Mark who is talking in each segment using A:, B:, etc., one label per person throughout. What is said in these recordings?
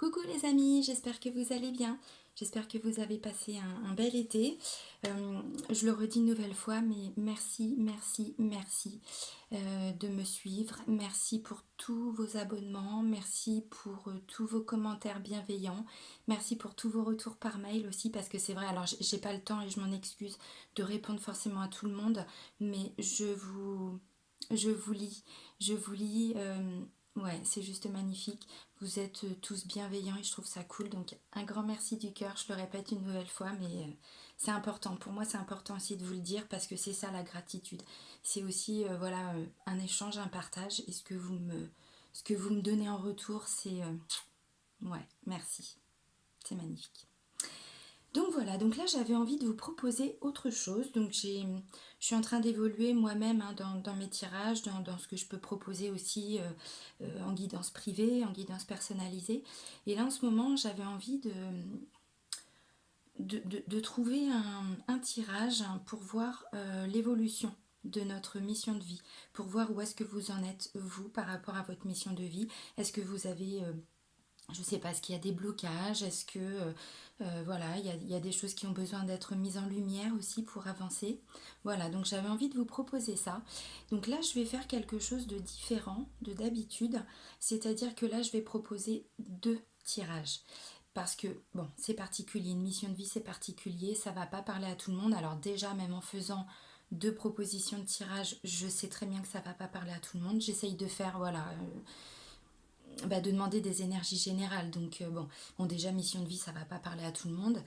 A: Coucou les amis, j'espère que vous allez bien. J'espère que vous avez passé un bel été. Je le redis une nouvelle fois, mais merci, merci, merci de me suivre. Merci pour tous vos abonnements. Merci pour tous vos commentaires bienveillants. Merci pour tous vos retours par mail aussi, parce que c'est vrai, alors j'ai pas le temps et je m'en excuse de répondre forcément à tout le monde, mais je vous lis. Je vous lis. Ouais, c'est juste magnifique. Vous êtes tous bienveillants et je trouve ça cool. Donc un grand merci du cœur, je le répète une nouvelle fois, mais c'est important. Pour moi, c'est important aussi de vous le dire parce que c'est ça la gratitude. C'est aussi voilà un échange, un partage. Et ce que vous me donnez en retour, c'est ouais, merci. C'est magnifique. Donc voilà, donc là j'avais envie de vous proposer autre chose. Donc je suis en train d'évoluer moi-même hein, dans mes tirages, dans ce que je peux proposer aussi en guidance privée, en guidance personnalisée. Et là en ce moment j'avais envie de trouver un tirage hein, pour voir l'évolution de notre mission de vie, pour voir où est-ce que vous en êtes vous par rapport à votre mission de vie. Est-ce que vous avez je ne sais pas, est-ce qu'il y a des blocages? Est-ce que voilà, il y a des choses qui ont besoin d'être mises en lumière aussi pour avancer? Voilà, donc j'avais envie de vous proposer ça. Donc là, je vais faire quelque chose de différent de d'habitude, c'est-à-dire que là, je vais proposer deux tirages. Parce que, bon, c'est particulier, une mission de vie, c'est particulier, ça va pas parler à tout le monde. Alors déjà, même en faisant deux propositions de tirage, je sais très bien que ça va pas parler à tout le monde. J'essaye de faire, voilà, de demander des énergies générales. Donc bon, déjà mission de vie, ça va pas parler à tout le monde.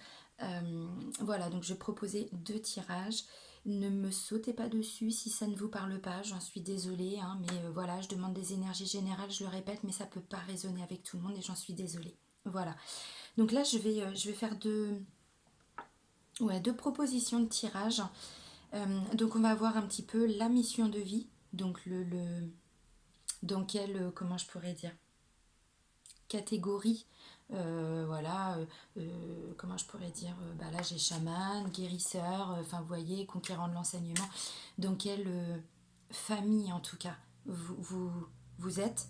A: Voilà, donc je vais proposer deux tirages. Ne me sautez pas dessus si ça ne vous parle pas, j'en suis désolée, hein, mais voilà, je demande des énergies générales, je le répète, mais ça peut pas résonner avec tout le monde et j'en suis désolée. Voilà. Donc là, je vais faire deux propositions de tirage. Donc on va voir un petit peu la mission de vie, donc dans quelle, comment je pourrais dire, catégorie. Voilà, comment je pourrais dire, là j'ai chaman, guérisseur, enfin vous voyez, conquérant de l'enseignement. Dans quelle famille en tout cas vous êtes,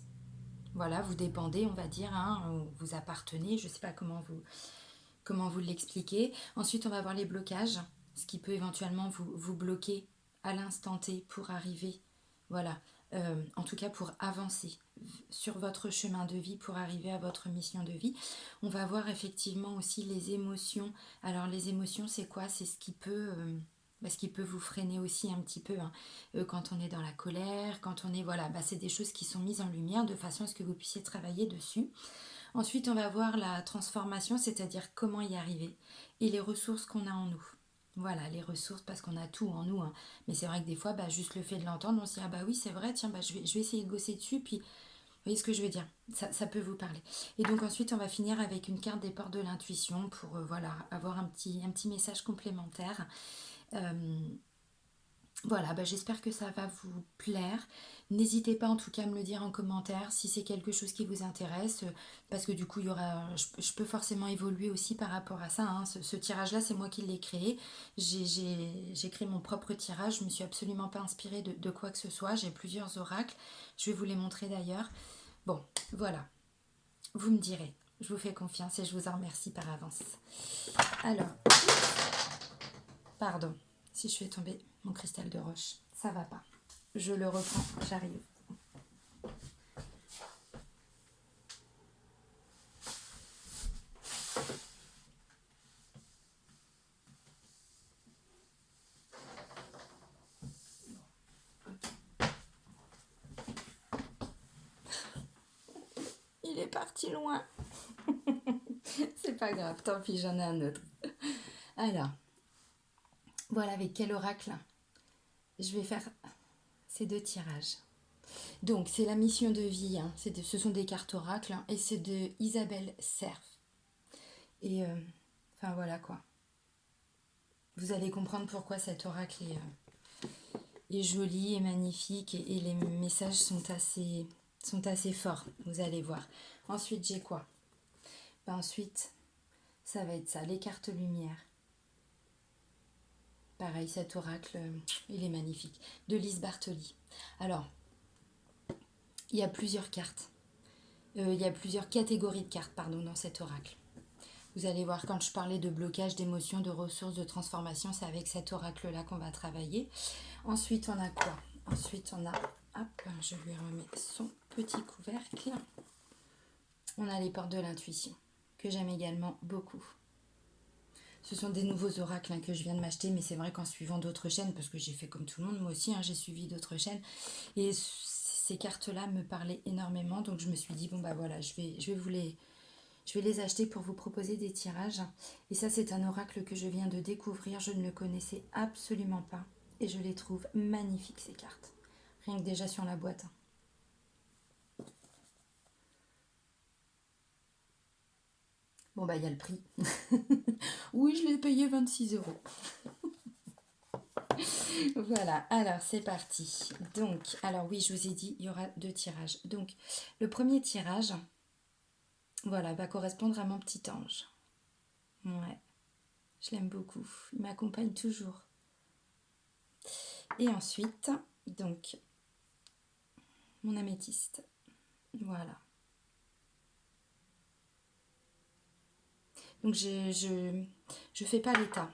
A: voilà, vous dépendez, on va dire, hein, vous appartenez, je sais pas comment vous l'expliquer. Ensuite, on va voir les blocages, ce qui peut éventuellement vous bloquer à l'instant T pour arriver, voilà, en tout cas pour avancer sur votre chemin de vie, pour arriver à votre mission de vie. On va voir effectivement aussi les émotions. Alors les émotions, c'est quoi? C'est ce qui peut vous freiner aussi un petit peu hein. Quand on est dans la colère, quand on est, voilà, c'est des choses qui sont mises en lumière de façon à ce que vous puissiez travailler dessus. Ensuite, on va voir la transformation, c'est-à-dire comment y arriver et les ressources qu'on a en nous. Voilà, les ressources, parce qu'on a tout en nous. Hein. Mais c'est vrai que des fois, juste le fait de l'entendre, on se dit, ah bah oui, c'est vrai, tiens, je vais essayer de bosser dessus. Puis, vous voyez ce que je veux dire? Ça peut vous parler. Et donc ensuite, on va finir avec une carte des portes de l'intuition pour voilà, avoir un petit message complémentaire. Euh, voilà, j'espère que ça va vous plaire. N'hésitez pas en tout cas à me le dire en commentaire si c'est quelque chose qui vous intéresse, parce que du coup, je peux forcément évoluer aussi par rapport à ça. Hein. Ce tirage-là, c'est moi qui l'ai créé. J'ai créé mon propre tirage. Je ne me suis absolument pas inspirée de quoi que ce soit. J'ai plusieurs oracles. Je vais vous les montrer d'ailleurs. Bon, voilà. Vous me direz. Je vous fais confiance et je vous en remercie par avance. Alors, pardon, si je fais tomber mon cristal de roche, ça va pas. Je le reprends, j'arrive. Il est parti loin. C'est pas grave, tant pis, j'en ai un autre. Alors, voilà avec quel oracle je vais faire ces deux tirages. Donc, c'est la mission de vie, hein. Ce sont des cartes oracles, hein, et c'est de Isabelle Cerf. Et, enfin voilà quoi. Vous allez comprendre pourquoi cet oracle est joli et magnifique, et les messages sont assez forts, vous allez voir. Ensuite, j'ai quoi? Ensuite, ça va être ça, les cartes lumière. Pareil, cet oracle, il est magnifique. De Lise Bartoli. Alors, il y a plusieurs cartes. Il y a plusieurs catégories de cartes, pardon, dans cet oracle. Vous allez voir, quand je parlais de blocage, d'émotions, de ressources, de transformation, c'est avec cet oracle-là qu'on va travailler. Ensuite, on a quoi? Ensuite, on a... Hop, je lui remets son petit couvercle. On a les portes de l'intuition, que j'aime également beaucoup. Ce sont des nouveaux oracles que je viens de m'acheter, mais c'est vrai qu'en suivant d'autres chaînes, parce que j'ai fait comme tout le monde, moi aussi, j'ai suivi d'autres chaînes, et ces cartes-là me parlaient énormément, donc je me suis dit, bon bah voilà, je vais les acheter pour vous proposer des tirages. Et ça, c'est un oracle que je viens de découvrir, je ne le connaissais absolument pas, et je les trouve magnifiques, ces cartes. Rien que déjà sur la boîte. Bon bah il y a le prix. Oui, je l'ai payé 26 euros. Voilà, alors c'est parti. Donc, alors oui, je vous ai dit, il y aura 2 tirages. Donc, le premier tirage, voilà, va correspondre à mon petit ange. Ouais, je l'aime beaucoup. Il m'accompagne toujours. Et ensuite, donc, mon améthyste. Voilà. Donc, je fais pas l'état.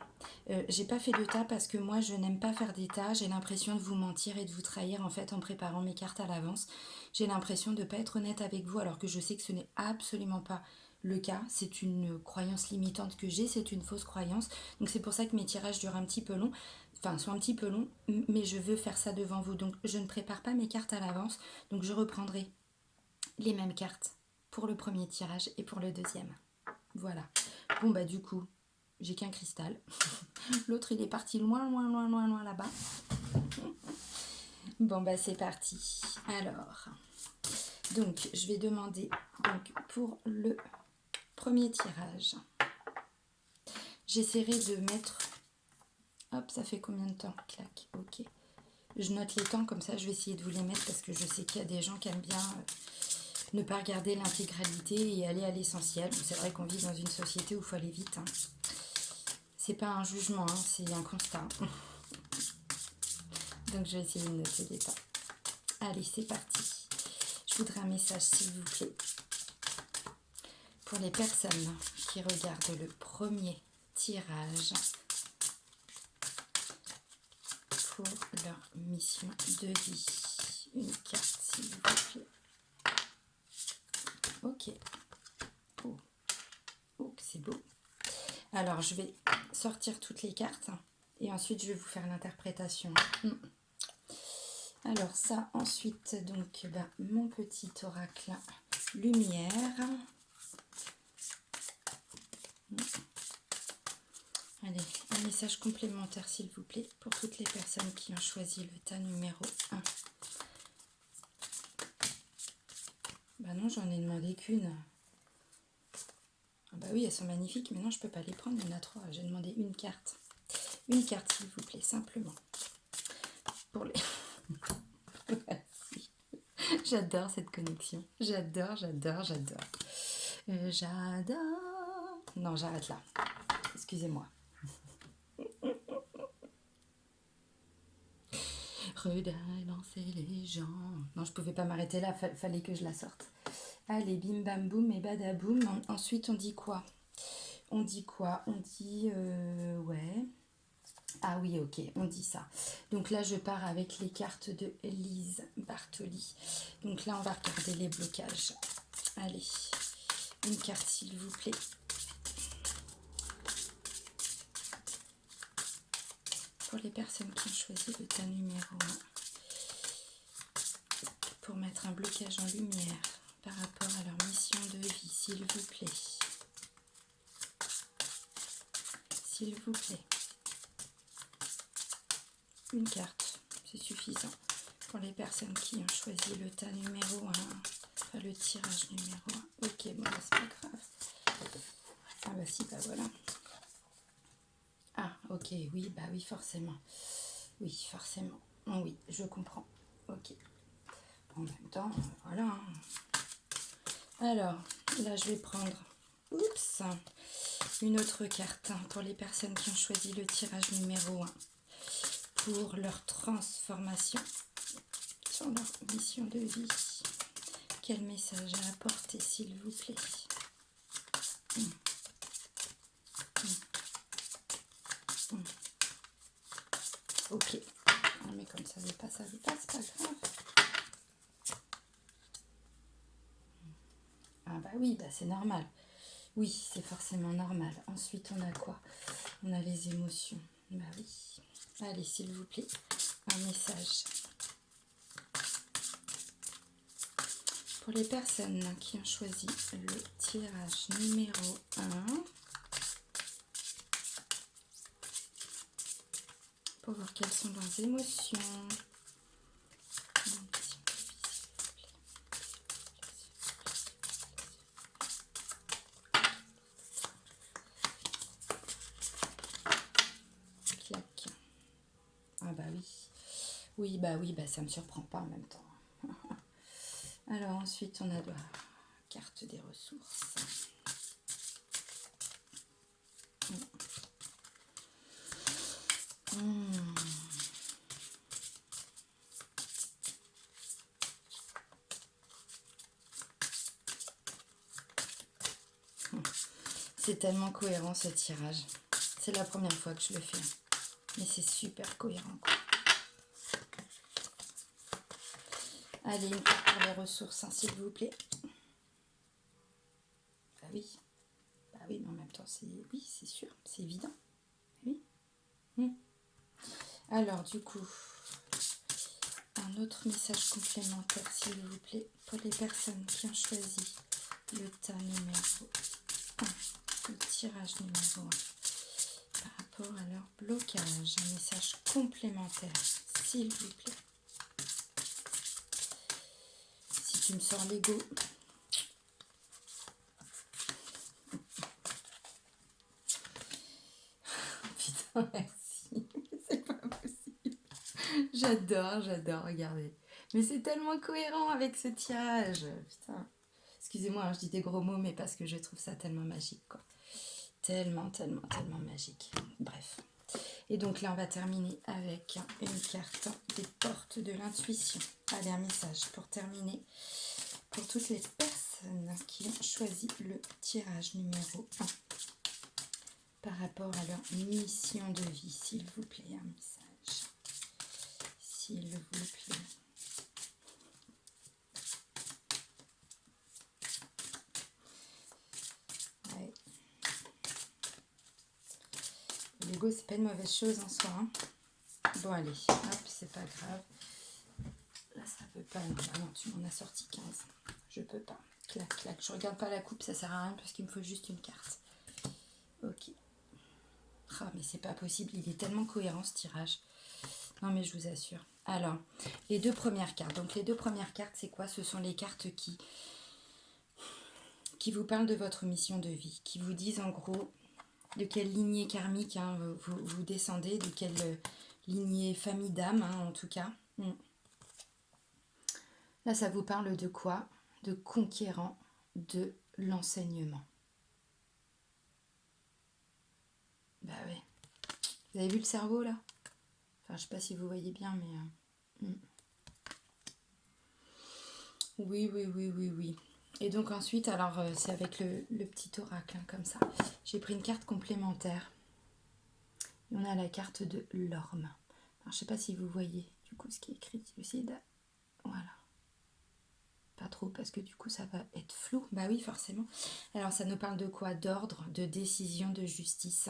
A: J'ai pas fait de tas parce que moi, je n'aime pas faire d'état. J'ai l'impression de vous mentir et de vous trahir en fait en préparant mes cartes à l'avance. J'ai l'impression de ne pas être honnête avec vous alors que je sais que ce n'est absolument pas le cas. C'est une croyance limitante que j'ai, c'est une fausse croyance. Donc c'est pour ça que mes tirages durent un petit peu long, enfin sont un petit peu longs, mais je veux faire ça devant vous. Donc je ne prépare pas mes cartes à l'avance. Donc je reprendrai les mêmes cartes pour le premier tirage et pour le deuxième. Voilà. Bon bah du coup, j'ai qu'un cristal. L'autre il est parti loin, loin, loin, loin, loin là-bas. Bon bah c'est parti. Alors, donc je vais demander donc, pour le premier tirage. J'essaierai de mettre... Hop, ça fait combien de temps? Clac, ok. Je note les temps, comme ça je vais essayer de vous les mettre parce que je sais qu'il y a des gens qui aiment bien ne pas regarder l'intégralité et aller à l'essentiel. C'est vrai qu'on vit dans une société où il faut aller vite. C'est pas un jugement, c'est un constat. Donc je vais essayer de noter les temps. Allez, c'est parti. Je voudrais un message, s'il vous plaît, pour les personnes qui regardent le premier tirage pour leur mission de vie. Une carte, s'il vous plaît. Ok. Oh, c'est beau. Alors, je vais sortir toutes les cartes et ensuite, je vais vous faire l'interprétation. Alors, ça, ensuite, donc, mon petit oracle lumière. Allez, un message complémentaire, s'il vous plaît, pour toutes les personnes qui ont choisi le tas numéro 1. Bah non, j'en ai demandé qu'une. Ah bah oui, elles sont magnifiques, mais non, je peux pas les prendre, il y en a 3. J'ai demandé une carte. Une carte, s'il vous plaît, simplement. Pour les... J'adore cette connexion. J'adore. J'adore. Non, j'arrête là. Excusez-moi. Relancer les gens. Non, je pouvais pas m'arrêter là, fallait que je la sorte. Allez, bim bam boum et badaboum. Ensuite, on dit quoi? On dit ouais. Ah oui, ok, on dit ça. Donc là, je pars avec les cartes de Lise Bartoli. Donc là, on va regarder les blocages. Allez, une carte, s'il vous plaît. Pour les personnes qui ont choisi le tas numéro 1. Pour mettre un blocage en lumière par rapport à leur mission de vie, s'il vous plaît. S'il vous plaît. Une carte, c'est suffisant. Pour les personnes qui ont choisi le tas numéro 1, enfin le tirage numéro 1. Ok, bon, c'est pas grave. Ah bah si, bah voilà. Ah, ok, oui, bah oui, forcément. Oui, forcément. Oh, oui, je comprends. Ok. En même temps, voilà. Alors, là, je vais prendre... Oups, une autre carte pour les personnes qui ont choisi le tirage numéro 1 pour leur transformation sur leur mission de vie. quel message à apporter, s'il vous plaît. Ok. Non, mais comme ça veut pas, c'est pas grave. Ah bah oui, bah c'est normal. Oui, c'est forcément normal. Ensuite, on a quoi? On a les émotions. Bah oui. Allez, s'il vous plaît, un message. Pour les personnes qui ont choisi le tirage numéro 1, pour voir quelles sont leurs émotions. Clac. Ah bah oui. Oui, bah ça me surprend pas en même temps. Alors ensuite, on a la carte des ressources. C'est tellement cohérent ce tirage. C'est la première fois que je le fais. Mais c'est super cohérent, quoi. Allez, une carte pour les ressources, hein, s'il vous plaît. Bah oui, mais en même temps, oui, c'est sûr, c'est évident. Oui. Alors, du coup, un autre message complémentaire, s'il vous plaît, pour les personnes qui ont choisi le tas numéro 1, le tirage numéro 1, par rapport à leur blocage. Un message complémentaire, s'il vous plaît. Si tu me sors l'ego. Putain, merci. C'est pas possible. J'adore, regardez. Mais c'est tellement cohérent avec ce tirage. Putain. Excusez-moi, hein, je dis des gros mots, mais parce que je trouve ça tellement magique, quoi. Tellement magique. Bref. Et donc là, on va terminer avec une carte des portes de l'intuition. Allez, un message pour terminer. Pour toutes les personnes qui ont choisi le tirage numéro 1. Par rapport à leur mission de vie, s'il vous plaît, un message. S'il vous plaît. Ouais. L'ego, c'est pas une mauvaise chose en soi. Hein. Bon, allez, hop, c'est pas grave. Là, ça peut pas. Ah non, tu m'en as sorti 15. Je peux pas. Clac, clac. Je regarde pas la coupe, ça sert à rien parce qu'il me faut juste une carte. Ok. Ah, mais c'est pas possible, il est tellement cohérent ce tirage. Non, mais je vous assure. Alors, les deux premières cartes. Donc, les deux premières cartes, c'est quoi? Ce sont les cartes qui vous parlent de votre mission de vie, qui vous disent en gros de quelle lignée karmique hein, vous descendez, de quelle lignée famille d'âme, hein, en tout cas. Là, ça vous parle de quoi? De conquérant de l'enseignement. Bah ouais. Vous avez vu le cerveau, là? Enfin, je sais pas si vous voyez bien, mais... Oui. Et donc ensuite, alors c'est avec le petit oracle, hein, comme ça. J'ai pris une carte complémentaire. Et on a la carte de l'orme. Alors, je sais pas si vous voyez du coup ce qui est écrit. Voilà. Pas trop parce que du coup ça va être flou. Bah oui, forcément. Alors ça nous parle de quoi? D'ordre, de décision, de justice.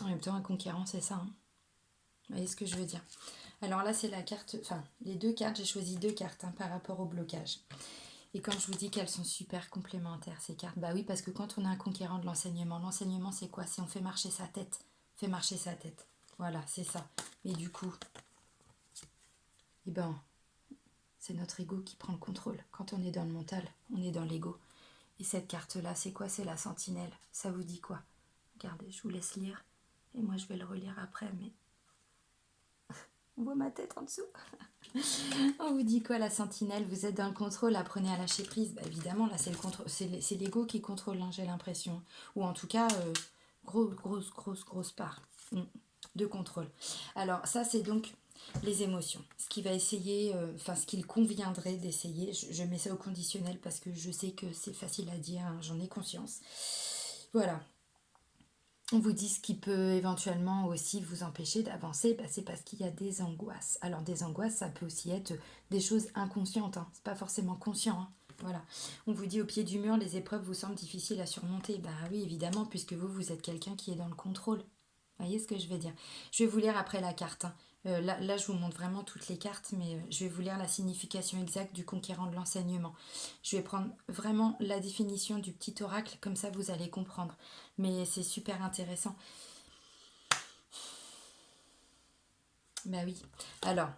A: En même temps, un conquérant, c'est ça. Hein. Vous voyez ce que je veux dire? Alors là, c'est la carte... Enfin, les deux cartes, j'ai choisi deux cartes hein, par rapport au blocage. Et quand je vous dis qu'elles sont super complémentaires, ces cartes, bah oui, parce que quand on a un conquérant de l'enseignement c'est quoi? C'est on fait marcher sa tête. Fait marcher sa tête. Voilà, c'est ça. Mais du coup, eh ben, c'est notre ego qui prend le contrôle. Quand on est dans le mental, on est dans l'ego. Et cette carte-là, c'est quoi? C'est la sentinelle. Ça vous dit quoi? Regardez, je vous laisse lire. Et moi, je vais le relire après, mais... On voit ma tête en dessous. On vous dit quoi, la sentinelle? Vous êtes dans le contrôle, apprenez à lâcher prise. Bah, évidemment, là, c'est le contrôle, c'est l'ego qui contrôle, hein, j'ai l'impression. Ou en tout cas, grosse part de contrôle. Alors, ça, c'est donc Les émotions. Ce qu'il va essayer, ce qu'il conviendrait d'essayer, je mets ça au conditionnel parce que je sais que c'est facile à dire, hein, j'en ai conscience. Voilà. On vous dit ce qui peut éventuellement aussi vous empêcher d'avancer, c'est parce qu'il y a des angoisses. Alors des angoisses, ça peut aussi être des choses inconscientes, hein. C'est pas forcément conscient, hein. Voilà. On vous dit au pied du mur, les épreuves vous semblent difficiles à surmonter. Bah oui, évidemment, puisque vous êtes quelqu'un qui est dans le contrôle. Vous voyez ce que je veux dire? Je vais vous lire après la carte, hein. Là, je vous montre vraiment toutes les cartes, mais je vais vous lire la signification exacte du conquérant de l'enseignement. Je vais prendre vraiment la définition du petit oracle, comme ça vous allez comprendre. Mais c'est super intéressant. Bah oui. Alors,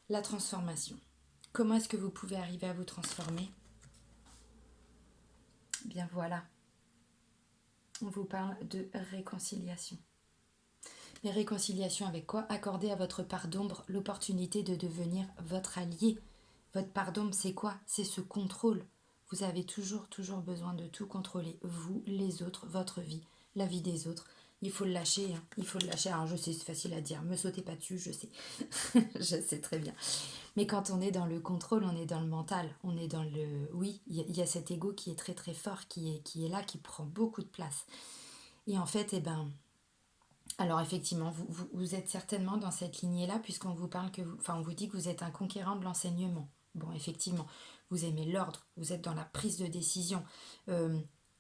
A: la transformation. Comment est-ce que vous pouvez arriver à vous transformer? Bien voilà. On vous parle de réconciliation. Mais réconciliation avec quoi? Accorder à votre part d'ombre l'opportunité de devenir votre allié. Votre part d'ombre, c'est quoi? C'est ce contrôle. Vous avez toujours besoin de tout contrôler. Vous, les autres, votre vie, la vie des autres. Il faut le lâcher, hein. Il faut le lâcher. Alors je sais, c'est facile à dire. Me sautez pas dessus, je sais. Je sais très bien. Mais quand on est dans le contrôle, on est dans le mental. On est dans le... Oui, il y a cet ego qui est très très fort, qui est là, qui prend beaucoup de place. Et en fait, eh ben... Alors effectivement, vous êtes certainement dans cette lignée-là, puisqu'on vous parle on vous dit que vous êtes un conquérant de l'enseignement. Bon, effectivement, vous aimez l'ordre, vous êtes dans la prise de décision.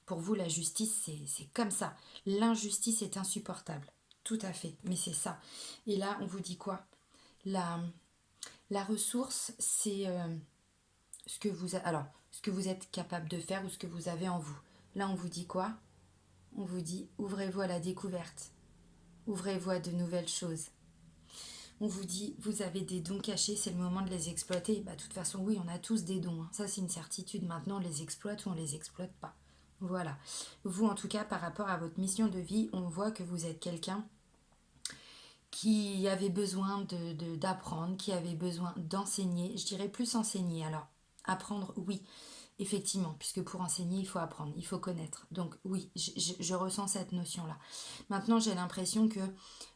A: Pour vous, la justice, c'est comme ça. L'injustice est insupportable. Tout à fait, mais c'est ça. Et là, on vous dit quoi? La ressource, c'est ce que vous êtes capable de faire ou ce que vous avez en vous. Là, on vous dit quoi? On vous dit, ouvrez-vous à la découverte. Ouvrez-vous à de nouvelles choses. On vous dit, vous avez des dons cachés, c'est le moment de les exploiter. Bah, de toute façon, oui, on a tous des dons, hein. Ça, c'est une certitude. Maintenant, on les exploite ou on les exploite pas. Voilà. Vous, en tout cas, par rapport à votre mission de vie, on voit que vous êtes quelqu'un qui avait besoin d'apprendre, qui avait besoin d'enseigner. Je dirais plus enseigner. Alors, apprendre, oui, effectivement, puisque pour enseigner, il faut apprendre, il faut connaître. Donc oui, je ressens cette notion-là. Maintenant, j'ai l'impression que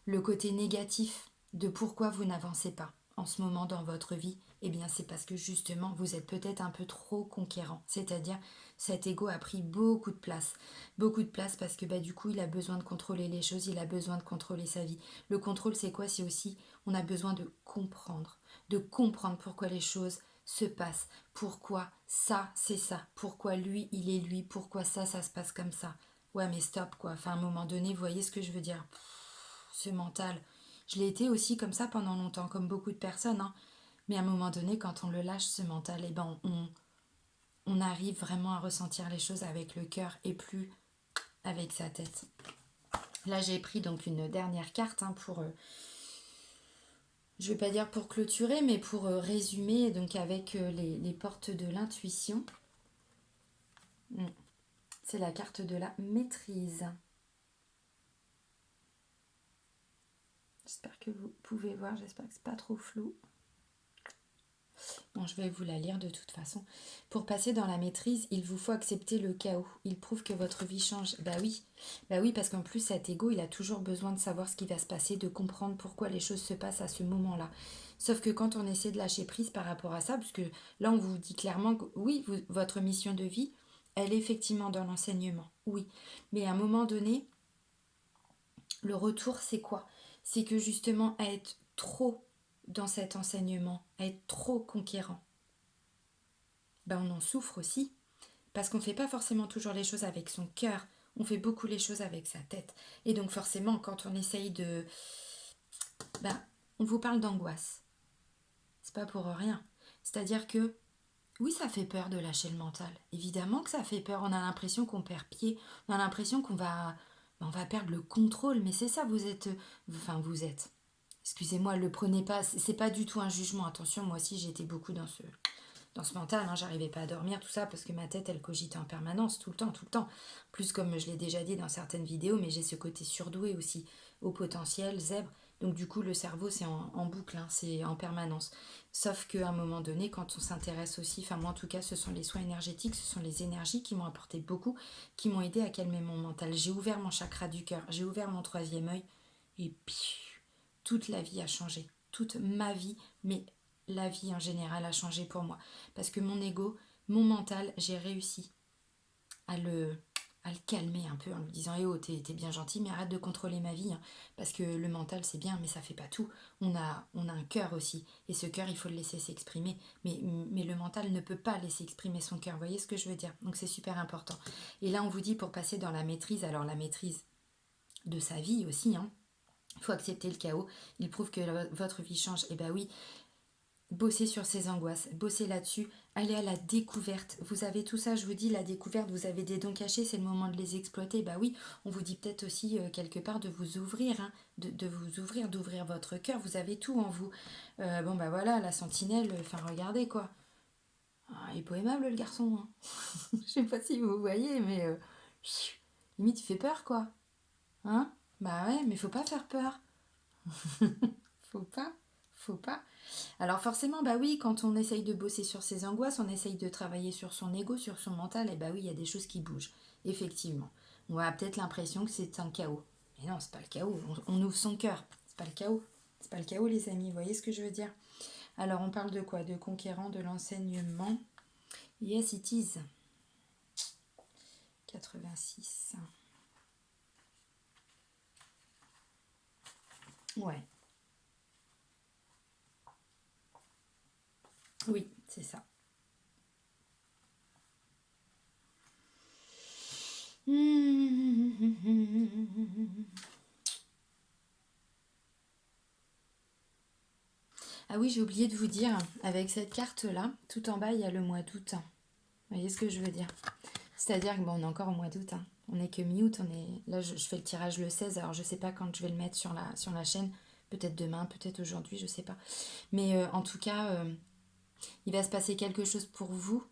A: le côté négatif de pourquoi vous n'avancez pas en ce moment dans votre vie, eh bien c'est parce que justement vous êtes peut-être un peu trop conquérant. C'est-à-dire cet ego a pris beaucoup de place. Beaucoup de place parce que du coup il a besoin de contrôler les choses, il a besoin de contrôler sa vie. Le contrôle c'est quoi? C'est aussi on a besoin de comprendre pourquoi les choses se passent, pourquoi ça c'est ça, pourquoi lui il est lui, pourquoi ça se passe comme ça. Ouais mais stop quoi, enfin à un moment donné vous voyez ce que je veux dire. Ce mental. Je l'ai été aussi comme ça pendant longtemps, comme beaucoup de personnes, hein. Mais à un moment donné, quand on le lâche, ce mental, on arrive vraiment à ressentir les choses avec le cœur et plus avec sa tête. Là, j'ai pris donc une dernière carte, hein, pour, je ne vais pas dire pour clôturer, mais pour résumer, donc avec les portes de l'intuition. C'est la carte de la maîtrise. J'espère que vous pouvez voir, j'espère que c'est pas trop flou. Bon, je vais vous la lire de toute façon. Pour passer dans la maîtrise, il vous faut accepter le chaos. Il prouve que votre vie change. Bah oui, parce qu'en plus cet ego, il a toujours besoin de savoir ce qui va se passer, de comprendre pourquoi les choses se passent à ce moment-là. Sauf que quand on essaie de lâcher prise par rapport à ça, parce que là on vous dit clairement que oui, votre mission de vie, elle est effectivement dans l'enseignement, oui. Mais à un moment donné, le retour c'est quoi? C'est que justement à être trop dans cet enseignement, à être trop conquérant, on en souffre aussi. Parce qu'on ne fait pas forcément toujours les choses avec son cœur, on fait beaucoup les choses avec sa tête. Et donc forcément, quand on essaye de... on vous parle d'angoisse. C'est pas pour rien. C'est-à-dire que, oui, ça fait peur de lâcher le mental. Évidemment que ça fait peur. On a l'impression qu'on perd pied. On a l'impression qu'on va... on va perdre le contrôle. Mais c'est ça, vous êtes... vous êtes... Excusez-moi, le prenez pas... C'est pas du tout un jugement. Attention, moi aussi, j'étais beaucoup dans ce mental, hein, j'arrivais pas à dormir, tout ça, parce que ma tête, elle cogitait en permanence, tout le temps, tout le temps. Plus comme je l'ai déjà dit dans certaines vidéos, mais j'ai ce côté surdoué aussi, au potentiel, zèbre. Donc du coup, le cerveau, c'est en boucle, hein, c'est en permanence. Sauf qu'à un moment donné, quand on s'intéresse aussi, enfin moi en tout cas, ce sont les soins énergétiques, ce sont les énergies qui m'ont apporté beaucoup, qui m'ont aidé à calmer mon mental. J'ai ouvert mon chakra du cœur, j'ai ouvert mon troisième œil, et puis toute la vie a changé. toute ma vie, mais la vie en général a changé pour moi. Parce que mon ego, mon mental, j'ai réussi à le, à le calmer un peu en lui disant eh oh, t'es bien gentil, mais arrête de contrôler ma vie. Hein. Parce que le mental, c'est bien, mais ça fait pas tout. On a un cœur aussi. Et ce cœur, il faut le laisser s'exprimer. Mais le mental ne peut pas laisser exprimer son cœur. Vous voyez ce que je veux dire? Donc c'est super important. Et là, on vous dit pour passer dans la maîtrise, alors la maîtrise de sa vie aussi, hein. Il faut accepter le chaos. Il prouve que votre vie change. Et ben oui, bossez sur ces angoisses, bossez là-dessus, allez à la découverte. Vous avez tout ça, je vous dis, la découverte, vous avez des dons cachés, c'est le moment de les exploiter. Bah oui, on vous dit peut-être aussi quelque part de vous ouvrir, hein, de vous ouvrir, d'ouvrir votre cœur. Vous avez tout en vous. Bon bah voilà, la sentinelle, enfin regardez quoi. Ah, il est pas aimable le garçon. Hein. Je sais pas si vous voyez, mais limite il fait peur quoi. Hein? Bah ouais, mais faut pas faire peur. Faut pas, faut pas. Alors forcément, bah oui, quand on essaye de bosser sur ses angoisses, on essaye de travailler sur son ego, sur son mental, et bah oui, il y a des choses qui bougent, effectivement. On a peut-être l'impression que c'est un chaos. Mais non, c'est pas le chaos, on ouvre son cœur. C'est pas le chaos. C'est pas le chaos, les amis, vous voyez ce que je veux dire? Alors on parle de quoi? De conquérant, de l'enseignement. Yes, it is. 86. Ouais. Oui, c'est ça. Ah oui, j'ai oublié de vous dire, avec cette carte-là, tout en bas, il y a le mois d'août. Vous voyez ce que je veux dire? C'est-à-dire que bon, on est encore au mois d'août. Hein. On n'est que mi-août. Là, je fais le tirage le 16. Alors, je ne sais pas quand je vais le mettre sur la chaîne. Peut-être demain, peut-être aujourd'hui, je ne sais pas. Mais en tout cas, il va se passer quelque chose pour vous,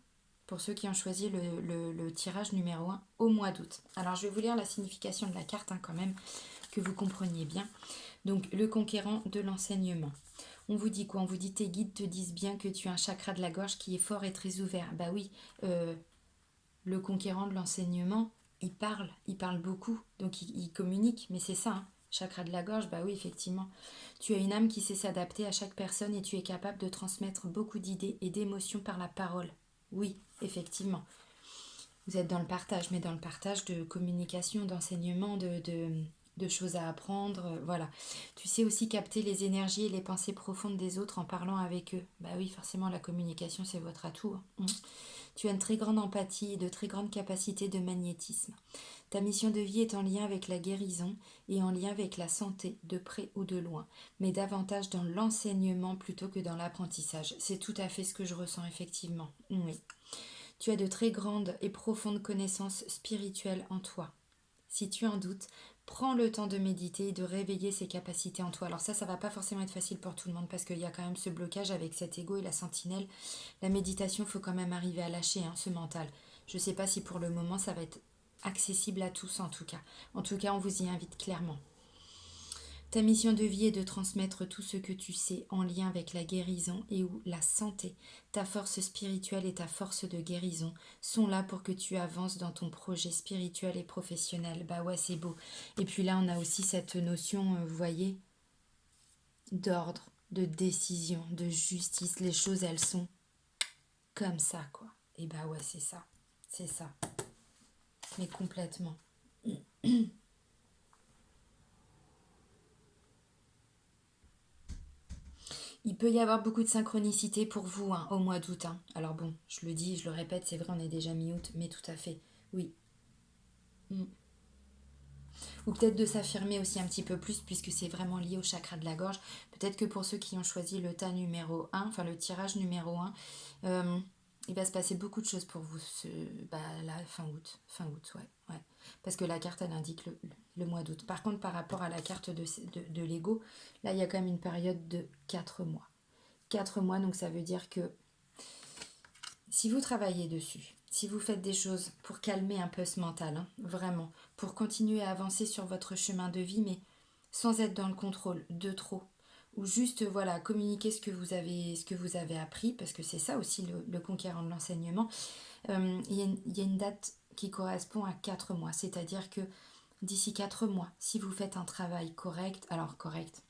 A: pour ceux qui ont choisi le tirage numéro 1 au mois d'août. Alors, je vais vous lire la signification de la carte hein, quand même, que vous compreniez bien. Donc, le conquérant de l'enseignement. On vous dit quoi? On vous dit tes guides te disent bien que tu as un chakra de la gorge qui est fort et très ouvert. Bah oui, le conquérant de l'enseignement, il parle beaucoup, donc il communique, mais c'est ça, hein. Chakra de la gorge, bah oui, effectivement. Tu as une âme qui sait s'adapter à chaque personne et tu es capable de transmettre beaucoup d'idées et d'émotions par la parole. Oui, effectivement. Vous êtes dans le partage, mais dans le partage de communication, d'enseignement, de choses à apprendre, voilà. Tu sais aussi capter les énergies et les pensées profondes des autres en parlant avec eux. Bah oui, forcément, la communication, c'est votre atout. Hein. Tu as une très grande empathie et de très grandes capacités de magnétisme. Ta mission de vie est en lien avec la guérison et en lien avec la santé, de près ou de loin, mais davantage dans l'enseignement plutôt que dans l'apprentissage. C'est tout à fait ce que je ressens effectivement. Oui. Tu as de très grandes et profondes connaissances spirituelles en toi. Si tu en doutes, prends le temps de méditer et de réveiller ces capacités en toi. Alors ça va pas forcément être facile pour tout le monde parce qu'il y a quand même ce blocage avec cet ego et la sentinelle. La méditation, il faut quand même arriver à lâcher hein, ce mental. Je ne sais pas si pour le moment ça va être accessible à tous en tout cas. En tout cas, on vous y invite clairement. Ta mission de vie est de transmettre tout ce que tu sais en lien avec la guérison et ou la santé. Ta force spirituelle et ta force de guérison sont là pour que tu avances dans ton projet spirituel et professionnel. Bah ouais, c'est beau. Et puis là, on a aussi cette notion, vous voyez, d'ordre, de décision, de justice. Les choses, elles sont comme ça, quoi. Et bah ouais, c'est ça. C'est ça. Mais complètement. Il peut y avoir beaucoup de synchronicité pour vous hein, au mois d'août. Hein. Alors bon, je le dis, je le répète, c'est vrai, on est déjà mi-août, mais tout à fait, oui. Mm. Ou peut-être de s'affirmer aussi un petit peu plus, puisque c'est vraiment lié au chakra de la gorge. Peut-être que pour ceux qui ont choisi le tas numéro 1, enfin le tirage numéro 1, il va se passer beaucoup de choses pour vous là, fin août. Fin août, ouais. Parce que la carte, elle indique le mois d'août. Par contre, par rapport à la carte de l'ego, là, il y a quand même une période de 4 mois. 4 mois, donc ça veut dire que si vous travaillez dessus, si vous faites des choses pour calmer un peu ce mental, hein, vraiment, pour continuer à avancer sur votre chemin de vie, mais sans être dans le contrôle de trop, ou juste voilà communiquer ce que vous avez appris, parce que c'est ça aussi le conquérant de l'enseignement. Il y a une date qui correspond à 4 mois, c'est-à-dire que d'ici 4 mois, si vous faites un travail correct, alors correct,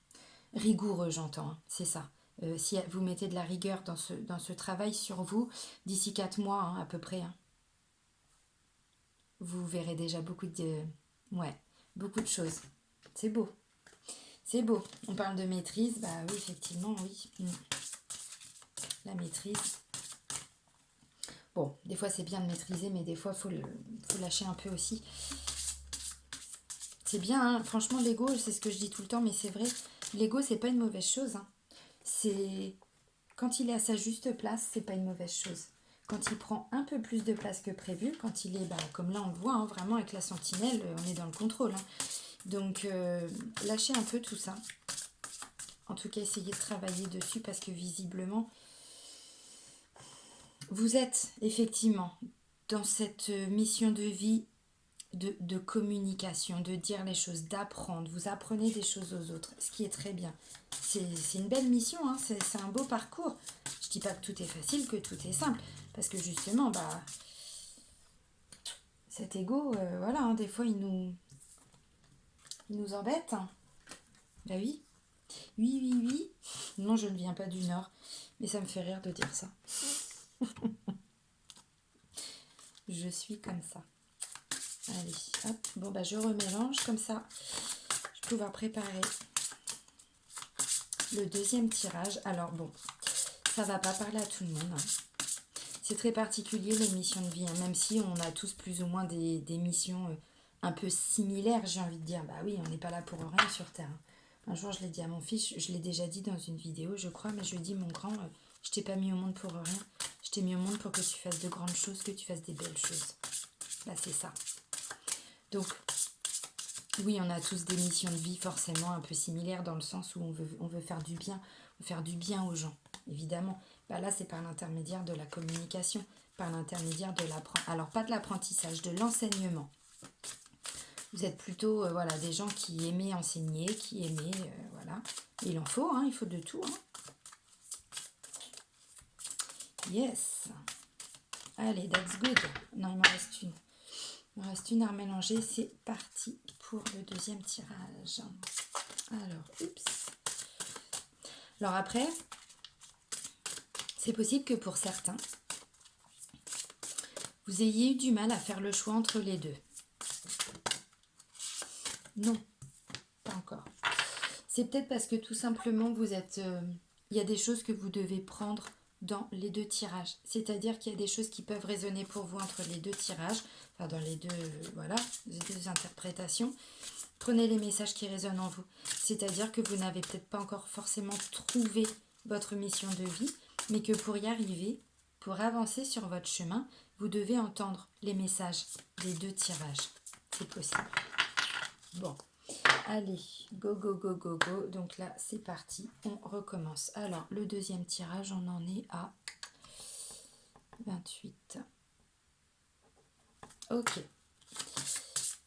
A: Rigoureux, j'entends, hein, c'est ça. Si vous mettez de la rigueur dans ce travail sur vous, d'ici 4 mois hein, à peu près, hein, vous verrez déjà beaucoup de... Ouais, beaucoup de choses. C'est beau. C'est beau. On parle de maîtrise, bah oui, effectivement, oui. La maîtrise. Bon, des fois c'est bien de maîtriser, mais des fois faut lâcher un peu aussi. C'est bien, hein. Franchement, l'ego, c'est ce que je dis tout le temps, mais c'est vrai, l'ego, c'est pas une mauvaise chose, hein. C'est quand il est à sa juste place, c'est pas une mauvaise chose. Quand il prend un peu plus de place que prévu, quand il est, bah, comme là on le voit, hein, vraiment avec la sentinelle, on est dans le contrôle, hein. Donc, lâchez un peu tout ça. En tout cas, essayez de travailler dessus parce que visiblement, vous êtes effectivement dans cette mission de vie de communication, de dire les choses, d'apprendre. Vous apprenez des choses aux autres, ce qui est très bien. C'est une belle mission, hein, c'est un beau parcours. Je dis pas que tout est facile, que tout est simple, parce que justement, bah, cet ego, voilà, hein, des fois, il nous embête. Hein. Bah oui, oui, oui, oui. Non, je ne viens pas du Nord, mais ça me fait rire de dire ça. Je suis comme ça. Allez, hop. Bon, bah, je remélange comme ça. Je vais pouvoir préparer le deuxième tirage. Alors, bon, ça va pas parler à tout le monde. Hein. C'est très particulier, les missions de vie. Hein, même si on a tous plus ou moins des missions un peu similaires, j'ai envie de dire. Bah oui, on n'est pas là pour rien sur Terre. Hein. Un jour, je l'ai dit à mon fils, je l'ai déjà dit dans une vidéo, je crois, mais je lui ai dit, mon grand, je t'ai pas mis au monde pour rien. Je t'ai mis au monde pour que tu fasses de grandes choses, que tu fasses des belles choses. Bah, c'est ça. Donc, oui, on a tous des missions de vie forcément un peu similaires dans le sens où on veut faire du bien aux gens, évidemment. Bah là, c'est par l'intermédiaire de la communication, par l'intermédiaire de l'apprentissage. Alors, pas de l'apprentissage, de l'enseignement. Vous êtes plutôt voilà, des gens qui aimaient enseigner, qui aimaient, voilà. Il en faut, hein, il faut de tout. Hein. Yes. Allez, that's good. Non, il m'en reste une. Il me reste une à remélanger. C'est parti pour le deuxième tirage. Alors, oups. Alors après, c'est possible que pour certains, vous ayez eu du mal à faire le choix entre les deux. Non, pas encore. C'est peut-être parce que tout simplement, vous êtes... il y a des choses que vous devez prendre dans les deux tirages. C'est-à-dire qu'il y a des choses qui peuvent résonner pour vous entre les deux tirages, enfin dans les deux, voilà, les deux interprétations. Prenez les messages qui résonnent en vous. C'est-à-dire que vous n'avez peut-être pas encore forcément trouvé votre mission de vie, mais que pour y arriver, pour avancer sur votre chemin, vous devez entendre les messages des deux tirages. C'est possible. Bon. Allez, go, go, go, go, go. Donc là, c'est parti. On recommence. Alors, le deuxième tirage, on en est à 28. Ok.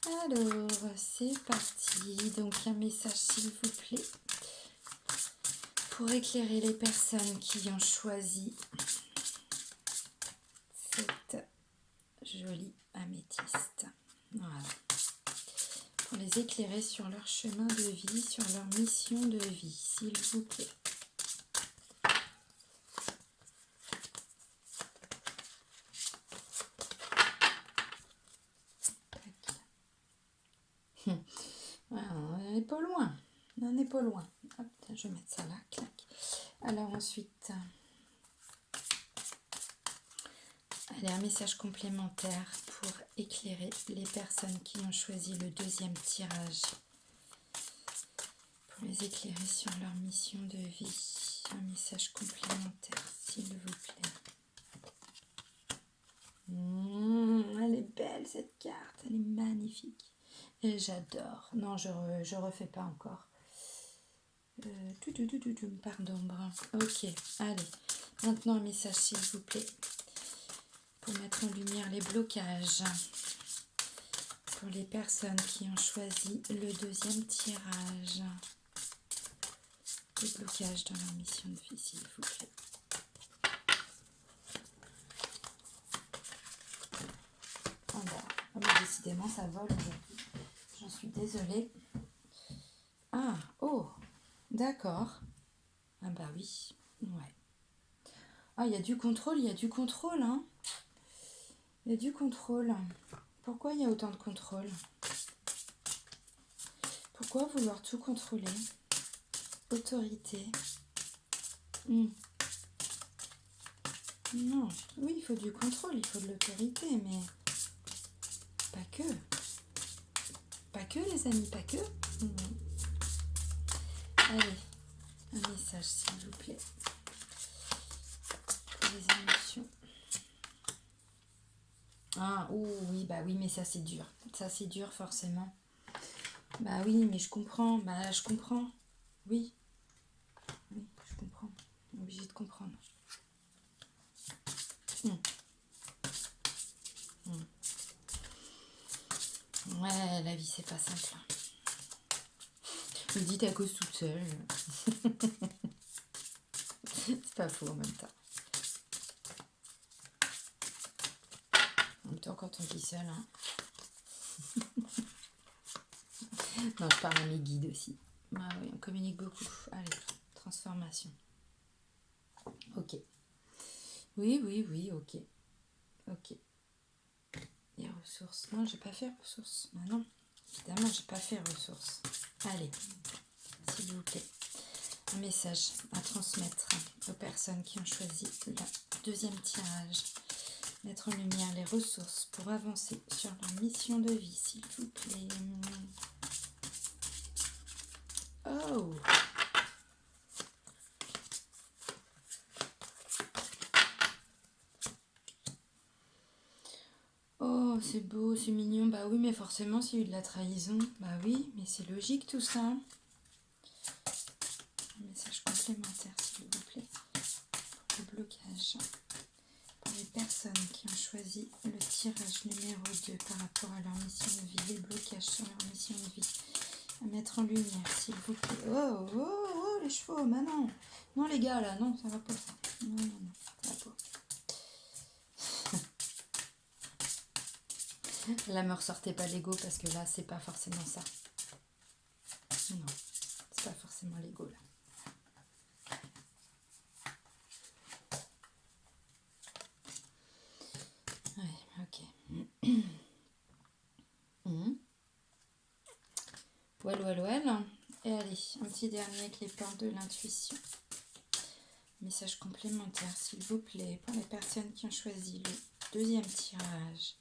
A: Alors, c'est parti. Donc, un message, s'il vous plaît, pour éclairer les personnes qui ont choisi cette jolie améthyste. Voilà. Pour les éclairer sur leur chemin de vie, sur leur mission de vie, s'il vous plaît. Voilà, on n'est pas loin. On n'est pas loin. Hop, je vais mettre ça là. Clac. Alors ensuite, allez, un message complémentaire pour éclairer les personnes qui ont choisi le deuxième tirage. Pour les éclairer sur leur mission de vie. Un message complémentaire, s'il vous plaît. Elle est belle cette carte, elle est magnifique. Et j'adore. Non, je refais pas encore. Pardon, brun. Ok, allez. Maintenant un message, s'il vous plaît. Pour mettre en lumière les blocages. Pour les personnes qui ont choisi le deuxième tirage. Les blocages dans leur mission de vie, s'il vous plaît. Ah bah, décidément, ça vole aujourd'hui. J'en suis désolée. Ah, oh, D'accord. Ah bah oui. Ouais. Ah, il y a du contrôle, hein. Il y a du contrôle. Pourquoi il y a autant de contrôle? Pourquoi vouloir tout contrôler? Autorité. Non, oui, il faut du contrôle, il faut de l'autorité, mais pas que. Pas que, les amis, pas que. Allez, un message, s'il vous plaît. Pour les émotions. Ah, oui, bah oui, mais ça, c'est dur. Ça, c'est dur, forcément. Bah oui, mais je comprends. Bah, je comprends. Oui. Oui, je comprends. Obligée de comprendre. Ouais, la vie, c'est pas simple. Vous dites à cause toute seule. C'est pas faux en même temps. En même temps, quand on vit seul, hein. Non, je parle à mes guides aussi. Ah oui, on communique beaucoup. Allez, transformation. Ok. Oui, ok. Ok. Les ressources. Non, j'ai pas fait ressources. Bah non, évidemment, j'ai pas fait ressources. Allez, s'il vous plaît. Un message à transmettre aux personnes qui ont choisi le deuxième tirage. Mettre en lumière les ressources pour avancer sur leur mission de vie, s'il vous plaît. Oh! Oh, c'est beau, c'est mignon. Bah oui, mais forcément, c'est eu de la trahison. Bah oui, mais c'est logique tout ça. Un message complémentaire, s'il vous plaît. Pour le blocage. Pour les personnes qui ont choisi le tirage numéro 2 par rapport à leur mission de vie, les blocages sur leur mission de vie. À mettre en lumière, s'il vous plaît. Oh, les chevaux, bah non. Non, les gars, là, non, ça va pas. Non, ça va pas. Là, me ressortez pas l'ego parce que là, c'est pas forcément ça. Non, c'est pas forcément l'ego là. Ouais, ok. Well. Et allez, un petit dernier avec les portes de l'intuition. Message complémentaire, s'il vous plaît, pour les personnes qui ont choisi le deuxième tirage.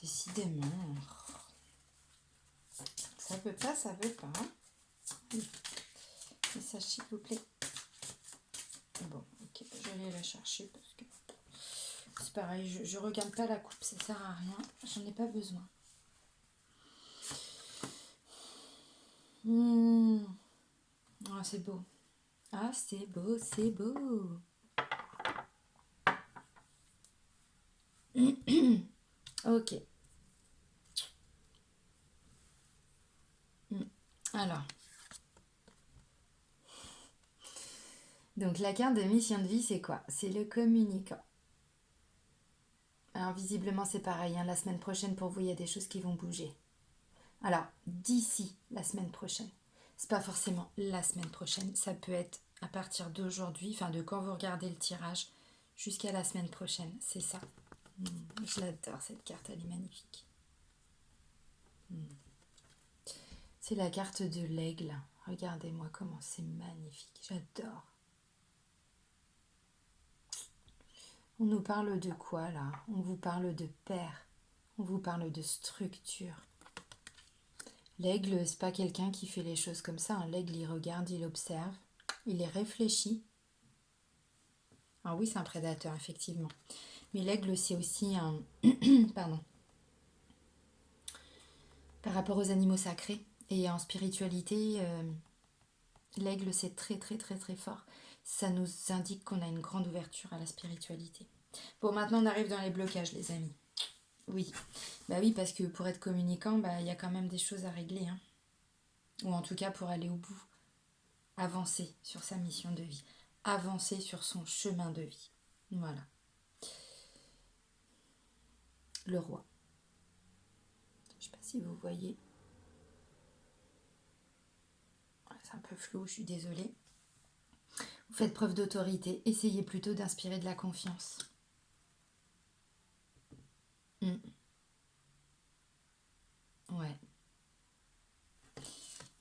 A: Décidément. Ça veut pas. Oui. Message, s'il vous plaît. Bon, ok, je vais aller la chercher parce que c'est pareil, je regarde pas la coupe, ça sert à rien, j'en ai pas besoin. Ah, c'est beau. Ah, c'est beau. Ok. Alors. Donc la carte de mission de vie, c'est quoi? C'est le communicant. Alors visiblement c'est pareil, hein, la semaine prochaine pour vous, il y a des choses qui vont bouger. Alors, d'ici la semaine prochaine, c'est pas forcément la semaine prochaine, ça peut être à partir d'aujourd'hui, enfin de quand vous regardez le tirage, jusqu'à la semaine prochaine, c'est ça. Je l'adore cette carte, elle est magnifique. C'est la carte de l'aigle. Regardez-moi comment c'est magnifique, j'adore. On nous parle de quoi là? On vous parle de père, on vous parle de structure. L'aigle, c'est pas quelqu'un qui fait les choses comme ça. L'aigle, il regarde, il observe, il les réfléchit. Alors oui, c'est un prédateur, effectivement. Mais l'aigle, c'est aussi un... Pardon. Par rapport aux animaux sacrés et en spiritualité, l'aigle, c'est très fort. Ça nous indique qu'on a une grande ouverture à la spiritualité. Bon, maintenant, on arrive dans les blocages, les amis. Oui. Bah oui, parce que pour être communicant, bah, y a quand même des choses à régler. Hein. Ou en tout cas, pour aller au bout. Avancer sur sa mission de vie. avancer sur son chemin de vie. Voilà. Le roi. Je ne sais pas si vous voyez. C'est un peu flou, je suis désolée. Vous faites preuve d'autorité. Essayez plutôt d'inspirer de la confiance. Ouais.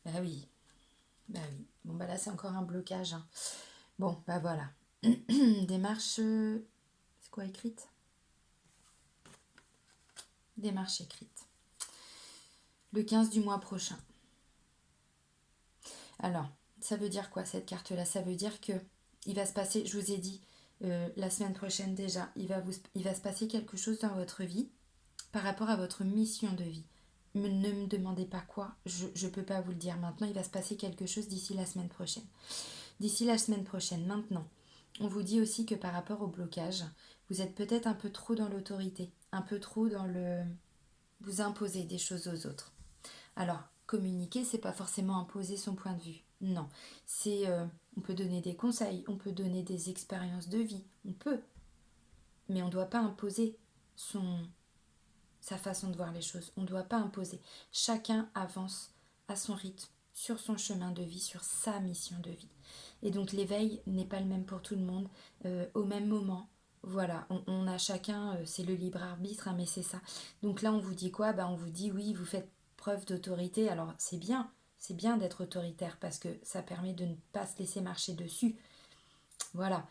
A: Bah oui. Bah oui. Bon, bah là, c'est encore un blocage. Hein. Bon, bah voilà. Démarche... C'est quoi écrite? Démarche écrite. Le 15 du mois prochain. Alors, ça veut dire quoi cette carte-là? Ça veut dire que il va se passer, je vous ai dit, la semaine prochaine déjà, il va se passer quelque chose dans votre vie par rapport à votre mission de vie. Ne me demandez pas quoi, je ne peux pas vous le dire maintenant, il va se passer quelque chose d'ici la semaine prochaine. D'ici la semaine prochaine, maintenant, on vous dit aussi que par rapport au blocage, vous êtes peut-être un peu trop dans l'autorité, un peu trop dans le... Vous imposez des choses aux autres. Alors, communiquer, c'est pas forcément imposer son point de vue. Non, c'est on peut donner des conseils, on peut donner des expériences de vie, on peut, mais on ne doit pas imposer sa façon de voir les choses. On ne doit pas imposer. Chacun avance à son rythme, sur son chemin de vie, sur sa mission de vie. Et donc l'éveil n'est pas le même pour tout le monde, au même moment. Voilà, on a chacun, c'est le libre arbitre, hein, mais c'est ça. Donc là, on vous dit quoi? On vous dit oui, vous faites preuve d'autorité. Alors c'est bien d'être autoritaire parce que ça permet de ne pas se laisser marcher dessus. Voilà.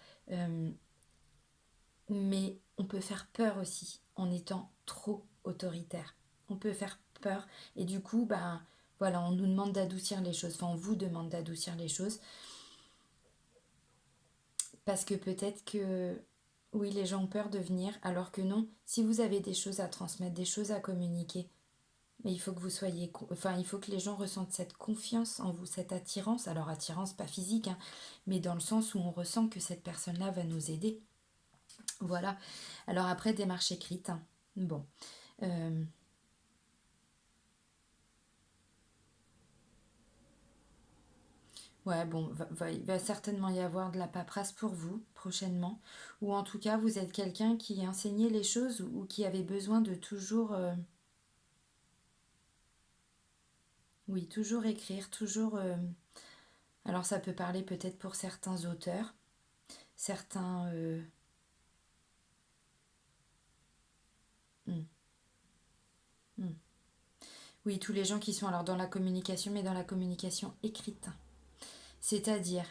A: Mais on peut faire peur aussi en étant trop autoritaire. On peut faire peur et du coup, voilà, on nous demande d'adoucir les choses. Enfin, on vous demande d'adoucir les choses parce que peut-être que oui, les gens ont peur de venir, alors que non. Si vous avez des choses à transmettre, des choses à communiquer, mais il faut que vous soyez, enfin, il faut que les gens ressentent cette confiance en vous, cette attirance. Alors attirance pas physique, hein, mais dans le sens où on ressent que cette personne-là va nous aider. Voilà. Alors après, démarche écrite. Hein. Bon. Euh, ouais, bon, il va certainement y avoir de la paperasse pour vous prochainement. Ou en tout cas, vous êtes quelqu'un qui enseignait les choses ou qui avait besoin de toujours, oui, toujours écrire, toujours... alors ça peut parler peut-être pour certains auteurs, certains... hmm, hmm. Oui, tous les gens qui sont alors dans la communication, mais dans la communication écrite. C'est-à-dire,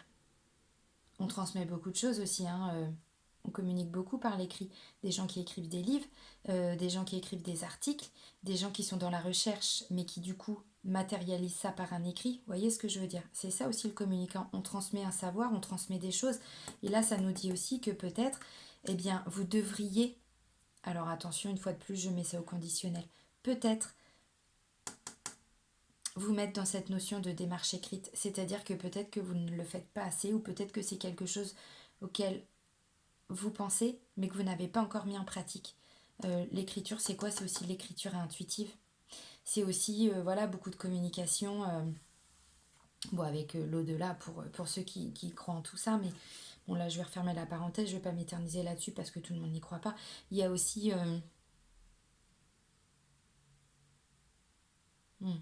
A: on transmet beaucoup de choses aussi, hein, on communique beaucoup par l'écrit. Des gens qui écrivent des livres, des gens qui écrivent des articles, des gens qui sont dans la recherche, mais qui du coup matérialisent ça par un écrit. Vous voyez ce que je veux dire? C'est ça aussi le communicant. On transmet un savoir, on transmet des choses. Et là, ça nous dit aussi que peut-être, eh bien, vous devriez... Alors attention, une fois de plus, je mets ça au conditionnel. Peut-être vous mettre dans cette notion de démarche écrite. C'est-à-dire que peut-être que vous ne le faites pas assez ou peut-être que c'est quelque chose auquel vous pensez, mais que vous n'avez pas encore mis en pratique. L'écriture, c'est quoi? C'est aussi l'écriture intuitive. C'est aussi voilà, beaucoup de communication bon, avec l'au-delà pour ceux qui croient en tout ça. Mais bon, là, je vais refermer la parenthèse, je ne vais pas m'éterniser là-dessus parce que tout le monde n'y croit pas. Il y a aussi... hmm.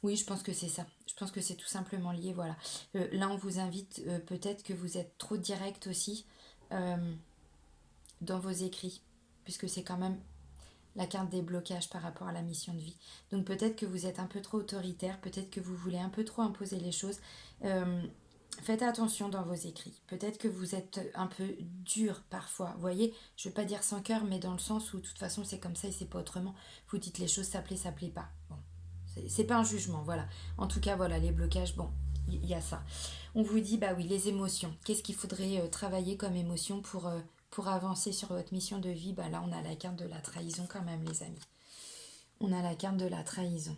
A: Oui, je pense que c'est ça. Je pense que c'est tout simplement lié, voilà. Là, on vous invite, peut-être que vous êtes trop direct aussi euh, dans vos écrits, puisque c'est quand même la carte des blocages par rapport à la mission de vie. Donc peut-être que vous êtes un peu trop autoritaire, peut-être que vous voulez un peu trop imposer les choses. Euh, Faites attention dans vos écrits. Peut-être que vous êtes un peu dur parfois. Vous voyez, je ne veux pas dire sans cœur, mais dans le sens où de toute façon c'est comme ça et c'est pas autrement. Vous dites les choses, ça plaît pas. Bon, c'est pas un jugement, voilà. En tout cas, voilà, les blocages, bon, il y a ça. On vous dit, bah oui, les émotions. Qu'est-ce qu'il faudrait travailler comme émotion pour avancer sur votre mission de vie? Bah là, on a la carte de la trahison quand même, les amis. On a la carte de la trahison.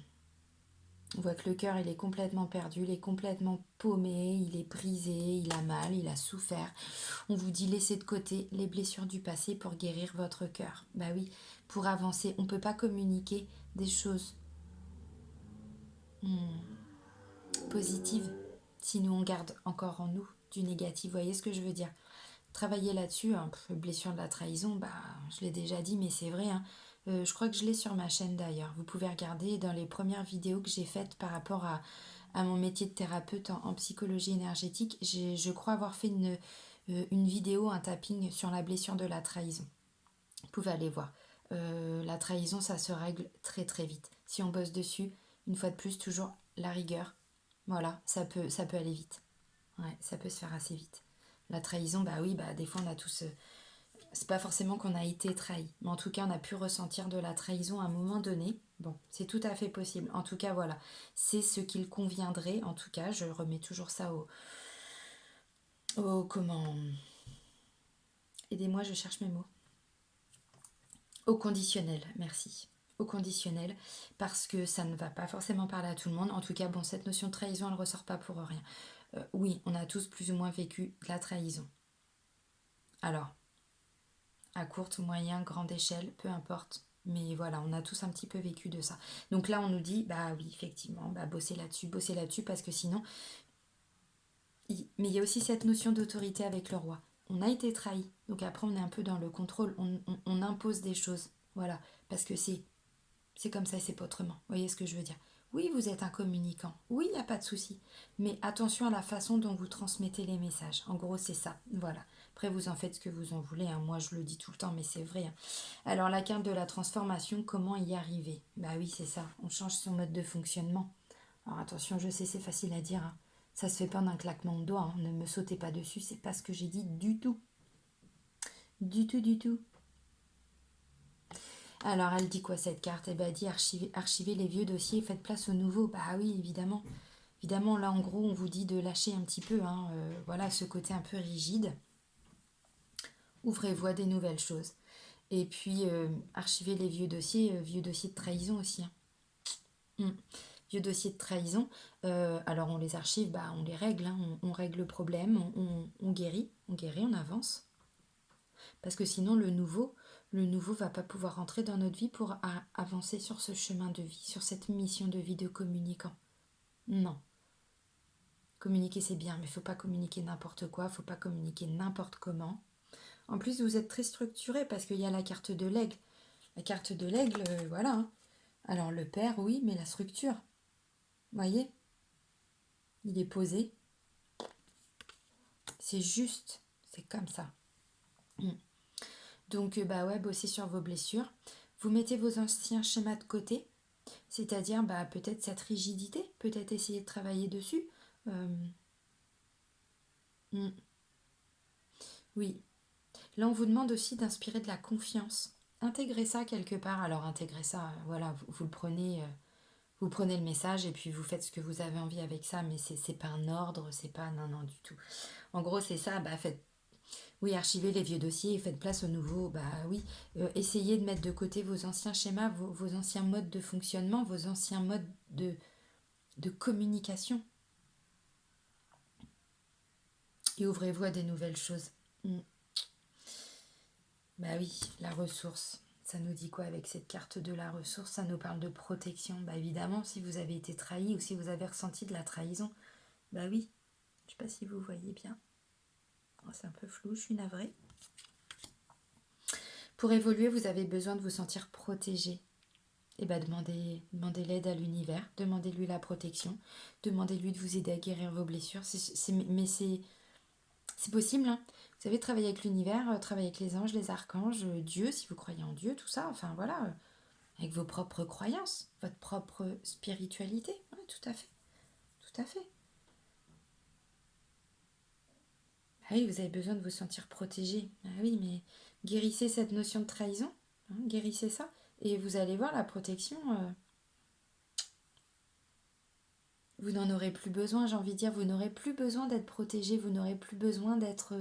A: On voit que le cœur, il est complètement perdu, il est complètement paumé, il est brisé, il a mal, il a souffert. On vous dit laissez de côté les blessures du passé pour guérir votre cœur. Bah oui, pour avancer, on ne peut pas communiquer des choses positives Si nous, on garde encore en nous du négatif, vous voyez ce que je veux dire? Travailler là-dessus, hein, blessure de la trahison, bah, je l'ai déjà dit, mais c'est vrai, hein. Je crois que je l'ai sur ma chaîne d'ailleurs. Vous pouvez regarder dans les premières vidéos que j'ai faites par rapport à mon métier de thérapeute en psychologie énergétique. Je crois avoir fait une vidéo, un tapping sur la blessure de la trahison. Vous pouvez aller voir. La trahison, ça se règle très très vite. Si on bosse dessus, une fois de plus, toujours la rigueur. Voilà, ça peut aller vite. Ouais, ça peut se faire assez vite. La trahison, bah oui, bah des fois on a tous. C'est pas forcément qu'on a été trahi, mais en tout cas on a pu ressentir de la trahison à un moment donné. Bon, c'est tout à fait possible. En tout cas, voilà, c'est ce qu'il conviendrait. En tout cas, je remets toujours ça au comment. Aidez-moi, je cherche mes mots. Au conditionnel, merci. Au conditionnel, parce que ça ne va pas forcément parler à tout le monde. En tout cas, bon, cette notion de trahison, elle ne ressort pas pour rien. Oui, on a tous plus ou moins vécu de la trahison. Alors, à courte, moyenne, grande échelle, peu importe. Mais voilà, on a tous un petit peu vécu de ça. Donc là, on nous dit, bah oui, effectivement, bah bossez là-dessus, parce que sinon... Mais il y a aussi cette notion d'autorité avec le roi. On a été trahi, donc après on est un peu dans le contrôle, on impose des choses. Voilà, parce que c'est comme ça, c'est pas autrement. Vous voyez ce que je veux dire? Oui, vous êtes un communicant. Oui, il n'y a pas de souci. Mais attention à la façon dont vous transmettez les messages. En gros, c'est ça. Voilà. Après, vous en faites ce que vous en voulez, hein. Moi, je le dis tout le temps, mais c'est vrai, hein. Alors, la carte de la transformation, comment y arriver? Bah oui, c'est ça. On change son mode de fonctionnement. Alors, attention, je sais, c'est facile à dire, hein. Ça se fait pas d'un claquement de doigts, hein. Ne me sautez pas dessus, c'est pas ce que j'ai dit du tout. Du tout, du tout. Alors, elle dit quoi cette carte? Eh ben, elle dit archiver les vieux dossiers, faites place aux nouveaux. Bah oui, évidemment. Évidemment, là, en gros, on vous dit de lâcher un petit peu, hein, voilà, ce côté un peu rigide. Ouvrez-vous à des nouvelles choses. Et puis, archiver les vieux dossiers de trahison aussi, hein. Mm. Vieux dossiers de trahison. Alors, on les archive, bah, on les règle, hein, on règle le problème, on guérit, on avance. Parce que sinon, le nouveau va pas pouvoir entrer dans notre vie pour avancer sur ce chemin de vie, sur cette mission de vie de communicant. Non. Communiquer, c'est bien, mais il faut pas communiquer n'importe quoi, faut pas communiquer n'importe comment. En plus, vous êtes très structuré parce qu'il y a la carte de l'aigle. La carte de l'aigle, voilà, hein. Alors, le père, oui, mais la structure, voyez, il est posé. C'est juste, c'est comme ça. Donc, bah ouais, bossez sur vos blessures. Vous mettez vos anciens schémas de côté, c'est-à-dire bah, peut-être cette rigidité, peut-être essayer de travailler dessus. Euh, mm, oui. Là, on vous demande aussi d'inspirer de la confiance. Intégrez ça quelque part. Alors, intégrez ça, voilà, vous le prenez, vous prenez le message et puis vous faites ce que vous avez envie avec ça, mais c'est pas un ordre, c'est pas... Non, non, du tout. En gros, c'est ça, bah faites... Oui, archivez les vieux dossiers et faites place aux nouveaux. Bah oui, essayez de mettre de côté vos anciens schémas, vos anciens modes de fonctionnement, vos anciens modes de communication. Et ouvrez-vous à des nouvelles choses. Mm. Bah oui, la ressource. Ça nous dit quoi avec cette carte de la ressource? Ça nous parle de protection. Bah évidemment, si vous avez été trahi ou si vous avez ressenti de la trahison. Bah oui, je sais pas si vous voyez bien. Oh, c'est un peu flou, je suis navrée. Pour évoluer, vous avez besoin de vous sentir protégé. Et bah demandez l'aide à l'univers, demandez-lui la protection, demandez-lui de vous aider à guérir vos blessures. Mais c'est possible, hein. Vous savez, travailler avec l'univers, travailler avec les anges, les archanges, Dieu, si vous croyez en Dieu, tout ça, enfin voilà, avec vos propres croyances, votre propre spiritualité. Oui, tout à fait, tout à fait. Ah oui, vous avez besoin de vous sentir protégé. Ah oui, mais guérissez cette notion de trahison, hein, guérissez ça, et vous allez voir la protection. Vous n'en aurez plus besoin, j'ai envie de dire, vous n'aurez plus besoin d'être protégé, vous n'aurez plus besoin d'être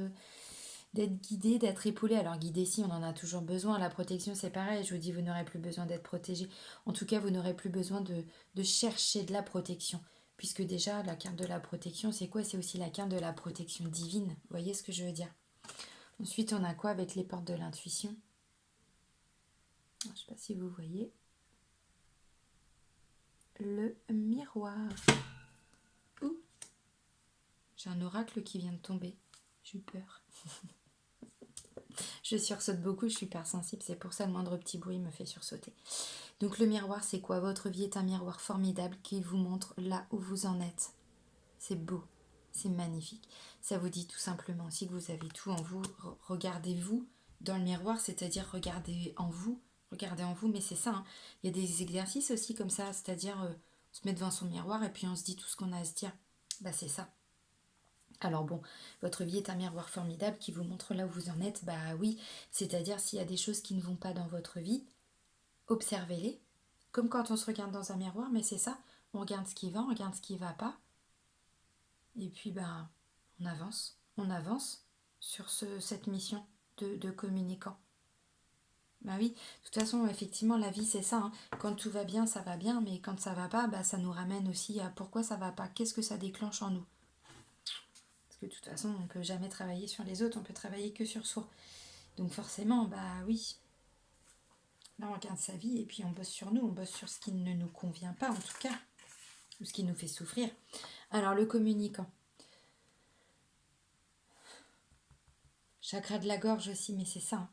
A: guidé, d'être épaulé. Alors guidé, si, on en a toujours besoin. La protection, c'est pareil. Je vous dis, vous n'aurez plus besoin d'être protégé. En tout cas, vous n'aurez plus besoin de chercher de la protection. Puisque déjà, la carte de la protection, c'est quoi? C'est aussi la carte de la protection divine. Vous voyez ce que je veux dire? Ensuite, on a quoi avec les portes de l'intuition? Je ne sais pas si vous voyez. Le miroir. Ouh. J'ai un oracle qui vient de tomber. J'ai eu peur. Je sursaute beaucoup, je suis hypersensible, c'est pour ça le moindre petit bruit me fait sursauter. Donc le miroir, c'est quoi? Votre vie est un miroir formidable qui vous montre là où vous en êtes. C'est beau, c'est magnifique. Ça vous dit tout simplement aussi que vous avez tout en vous. Regardez-vous dans le miroir, c'est-à-dire regardez en vous, mais c'est ça. Hein. Il y a des exercices aussi comme ça, c'est-à-dire on se met devant son miroir et puis on se dit tout ce qu'on a à se dire. Bah c'est ça. Alors bon, votre vie est un miroir formidable qui vous montre là où vous en êtes. Bah oui, c'est-à-dire s'il y a des choses qui ne vont pas dans votre vie, observez-les. Comme quand on se regarde dans un miroir, mais c'est ça. On regarde ce qui va, on regarde ce qui ne va pas. Et puis bah, on avance sur cette mission de communicant. Bah oui, de toute façon, effectivement, la vie c'est ça. Hein. Quand tout va bien, ça va bien, mais quand ça va pas, bah, ça nous ramène aussi à pourquoi ça va pas, qu'est-ce que ça déclenche en nous. Parce que de toute façon, on ne peut jamais travailler sur les autres, on peut travailler que sur soi. Donc forcément, bah oui, là on regarde sa vie et puis on bosse sur nous, on bosse sur ce qui ne nous convient pas en tout cas, ou ce qui nous fait souffrir. Alors le communicant. Chakra de la gorge aussi, mais c'est ça. Hein.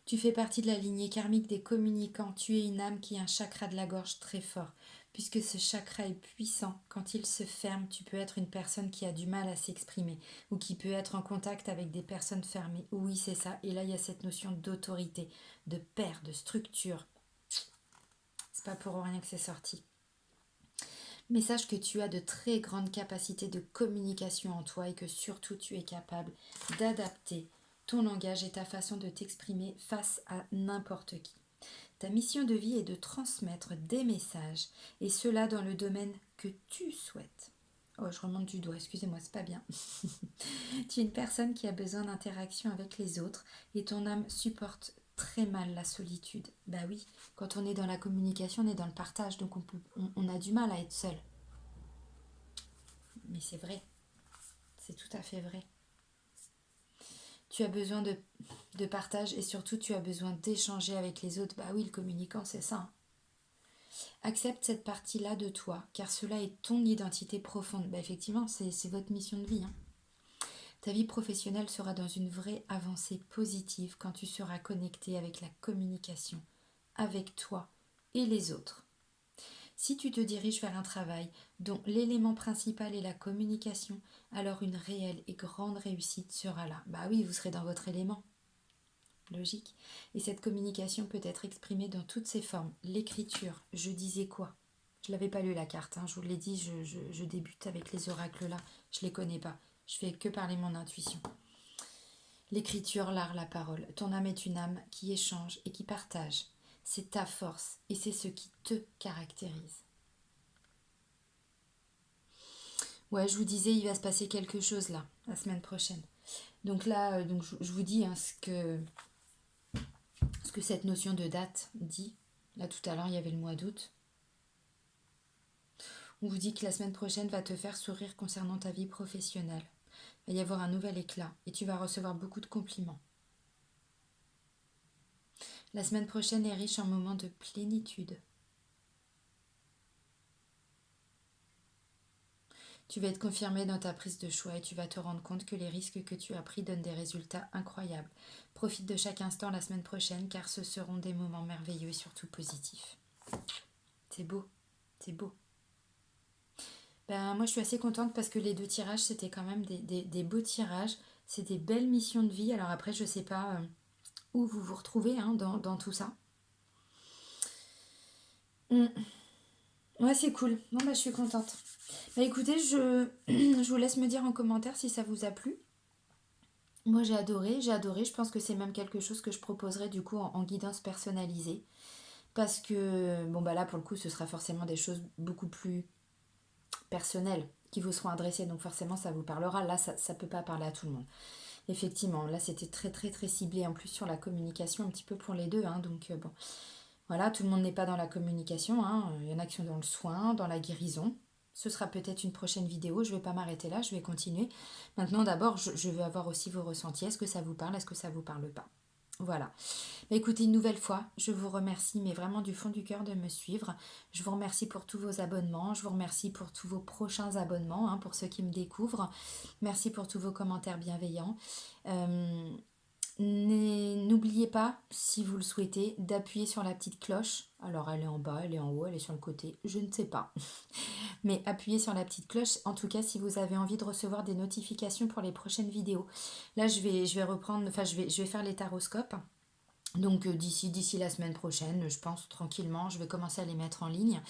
A: Tu fais partie de la lignée karmique des communicants. Tu es une âme qui a un chakra de la gorge très fort. Puisque ce chakra est puissant, quand il se ferme, tu peux être une personne qui a du mal à s'exprimer ou qui peut être en contact avec des personnes fermées. Oui, c'est ça. Et là, il y a cette notion d'autorité, de père, de structure. C'est pas pour rien que c'est sorti. Mais sache que tu as de très grandes capacités de communication en toi et que surtout tu es capable d'adapter ton langage et ta façon de t'exprimer face à n'importe qui. Ta mission de vie est de transmettre des messages, et cela dans le domaine que tu souhaites. Oh, je remonte du doigt, excusez-moi, c'est pas bien. Tu es une personne qui a besoin d'interaction avec les autres, et ton âme supporte très mal la solitude. Bah oui, quand on est dans la communication, on est dans le partage, donc on a du mal à être seul. Mais c'est vrai, c'est tout à fait vrai. Tu as besoin de partage et surtout tu as besoin d'échanger avec les autres. Bah oui, le communicant, c'est ça. Hein. Accepte cette partie-là de toi, car cela est ton identité profonde. Bah effectivement, c'est votre mission de vie. Hein. Ta vie professionnelle sera dans une vraie avancée positive quand tu seras connecté avec la communication, avec toi et les autres. Si tu te diriges vers un travail dont l'élément principal est la communication, alors une réelle et grande réussite sera là. Bah oui, vous serez dans votre élément. Logique. Et cette communication peut être exprimée dans toutes ses formes. L'écriture, je disais quoi? Je l'avais pas lu la carte, hein, je vous l'ai dit, je débute avec les oracles là, je les connais pas. Je fais que parler mon intuition. L'écriture, l'art, la parole. Ton âme est une âme qui échange et qui partage. C'est ta force et c'est ce qui te caractérise. Ouais, je vous disais, il va se passer quelque chose là, la semaine prochaine. Donc là, je vous dis hein, ce que cette notion de date dit. Là, tout à l'heure, il y avait le mois d'août. On vous dit que la semaine prochaine va te faire sourire concernant ta vie professionnelle. Il va y avoir un nouvel éclat et tu vas recevoir beaucoup de compliments. La semaine prochaine est riche en moments de plénitude. Tu vas être confirmé dans ta prise de choix et tu vas te rendre compte que les risques que tu as pris donnent des résultats incroyables. Profite de chaque instant la semaine prochaine car ce seront des moments merveilleux et surtout positifs. C'est beau, c'est beau. Ben, moi je suis assez contente parce que les 2 tirages c'était quand même des beaux tirages. C'est des belles missions de vie. Alors après je sais pas où vous vous retrouvez hein, dans tout ça. Ouais c'est cool. Non bah je suis contente. Bah écoutez je vous laisse me dire en commentaire si ça vous a plu. Moi j'ai adoré. Je pense que c'est même quelque chose que je proposerai du coup en guidance personnalisée. Parce que bon bah là pour le coup ce sera forcément des choses beaucoup plus personnelles qui vous seront adressées. Donc forcément ça vous parlera. Là ça ne peut pas parler à tout le monde. Effectivement, là c'était très très très ciblé en plus sur la communication un petit peu pour les deux. Hein, donc bon, voilà, tout le monde n'est pas dans la communication. Hein, il y en a qui sont dans le soin, dans la guérison. Ce sera peut-être une prochaine vidéo. Je ne vais pas m'arrêter là, je vais continuer. Maintenant d'abord, je veux avoir aussi vos ressentis. Est-ce que ça vous parle? Est-ce que ça ne vous parle pas? Voilà. Bah, écoutez, une nouvelle fois, je vous remercie, mais vraiment du fond du cœur de me suivre. Je vous remercie pour tous vos abonnements. Je vous remercie pour tous vos prochains abonnements, hein, pour ceux qui me découvrent. Merci pour tous vos commentaires bienveillants. Euh, N'oubliez pas, si vous le souhaitez, d'appuyer sur la petite cloche. Alors, elle est en bas, elle est en haut, elle est sur le côté, je ne sais pas. Mais appuyez sur la petite cloche, en tout cas, si vous avez envie de recevoir des notifications pour les prochaines vidéos. Là, je vais reprendre, enfin, je vais faire les taroscopes. Donc d'ici la semaine prochaine, je pense tranquillement, je vais commencer à les mettre en ligne.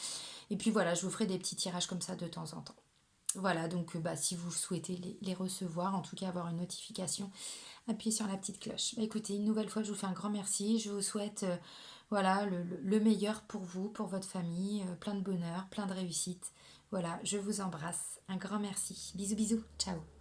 A: Et puis voilà, je vous ferai des petits tirages comme ça de temps en temps. Voilà, donc bah, si vous souhaitez les recevoir, en tout cas avoir une notification, appuyez sur la petite cloche. Bah, écoutez, une nouvelle fois, je vous fais un grand merci. Je vous souhaite voilà, le meilleur pour vous, pour votre famille, plein de bonheur, plein de réussite. Voilà, je vous embrasse. Un grand merci. Bisous, bisous. Ciao.